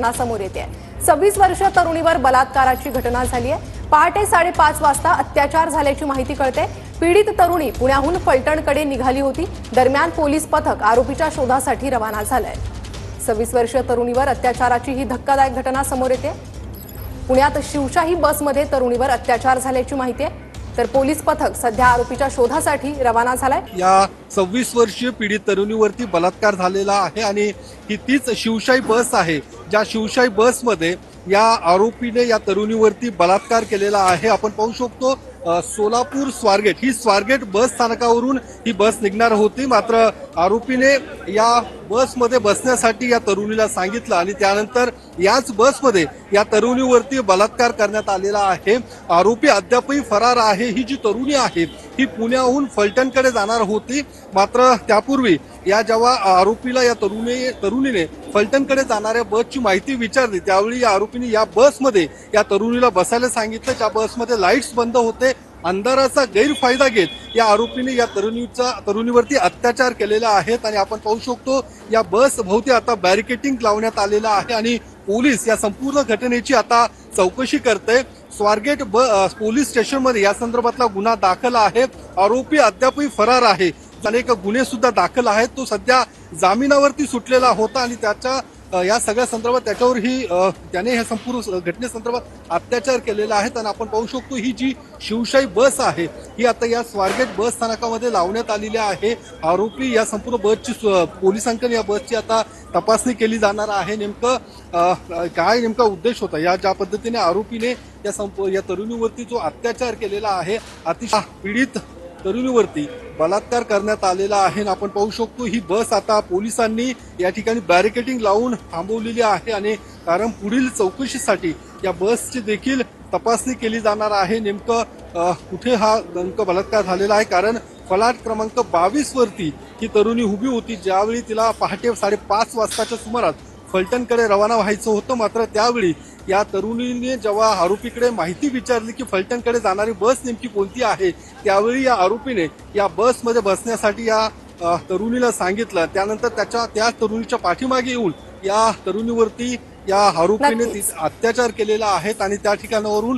घटना समोर येते। 26 वर्षीय तरुणीवर बलात्काराची घटना झाली आहे। पहाटे 5:30 वाजता अत्याचार झाल्याची माहिती कळते। पीडित तरुणी पुण्याहून फलटणकडे निघाली होती। दरम्यान पोलीस पथक आरोपीच्या शोधासाठी रवाना झालंय। 26 वर्षीय तरुणीवर अत्याचाराची ही धक्कादायक घटना समोर येते। पुण्यात शिवशाही बसमध्ये तरुणीवर अत्याचार झाल्याची माहिती आहे, तर पोलीस पथक सध्या आरोपीच्या शोधासाठी रवाना झालाय। या 26 वर्षीय पीडित तरुणीवरती बलात्कार झालेला आहे आणि ही तीच शिवशाही बस आहे, ज्या शिवशाही बसमध्ये या आरोपीने या तरुणीवरती बलात्कार केलेला आहे। आपण पाहू शकतो सोलापूर स्वारगेट ही स्वारगेट बस स्थानकावरून ही बस निघणार होती, मात्र आरोपीने या बसमध्ये बसण्यासाठी या तरुणीला सांगितलं आणि त्यानंतर याच बसमध्ये या तरुणीवरती बलात्कार करण्यात आलेला आहे। आरोपी अद्यापही फरार आहे। ही जी तरुणी आहे ही पुण्याहून फलटणकडे जाणार होती, मात्र त्यापूर्वी या जेव्हा आरोपीला या तरुणीने फलटणकडे जाणाऱ्या बसची माहिती विचारली, त्यावेळी या आरोपीने या बसमध्ये या तरुणीला बसायला सांगितलं। त्या बसमध्ये लाईट्स बंद होते। अंधाराचा गैरफायदा घेत या आरोपीने या तरुणीवरती अत्याचार केलेला आहेत आणि आपण पाहू शकतो या बस भोवती आता बॅरिकेटिंग लावण्यात आलेलं आहे आणि पोलीस या संपूर्ण घटनेची आता चौकशी करते। स्वारगेट पोलीस स्टेशनमध्ये या संदर्भातला गुन्हा दाखल आहे। आरोपी अद्यापही फरार आहे। अनेक गुन्हे सुद्धा दाखल आहेत। तो सध्या जामिनावरती सुटलेला होता आणि त्याच्या या सगळ्या संदर्भात त्याने ह्या संपूर्ण घटनेसंदर्भात अत्याचार केलेला आहे। आणि आपण पाहू शकतो ही जी शिवशाही बस आहे ही आता या स्वारगेट बस स्थानकामध्ये लावण्यात आलेली आहे। आरोपी या संपूर्ण बसची पोलिसांकडे या बसची आता तपासणी केली जाणार आहे। काय नेमका उद्देश होता, या ज्या पद्धतीने आरोपीने या तरुणीवरती जो अत्याचार केलेला आहे, अतिशय पीडित तरुणीवरती बलात्कार करण्यात आलेला आहे। आपण पाहू शकतो ही बस आता पोलिसांनी या ठिकाणी बॅरिकेटिंग लावून थांबवलेली आहे आणि कारण पुढील चौकशीसाठी या बसची देखील तपासणी केली जाणार आहे। नेमकं कुठे हा बलात्कार झालेला आहे, कारण फलाट क्रमांक 22 वरती ही तरुणी उभी होती, ज्यावेळी तिला पहाटे 5:30 वाजताच्या सुमारास फलटणकडे रवाना व्हायचं होतं। मात्र त्यावेळी या तरुणीने जेव्हा आरोपीकडे माहिती विचारली की फलटणकडे जाणारी बस नेमकी कोणती आहे, त्यावेळी या आरोपीने या बसमध्ये बसण्यासाठी या तरुणीला सांगितलं। त्यानंतर त्या तरुणीच्या पाठीमागे येऊन या तरुणीवरती या आरोपीने अत्याचार केलेला आहे आणि त्या ठिकाणावरून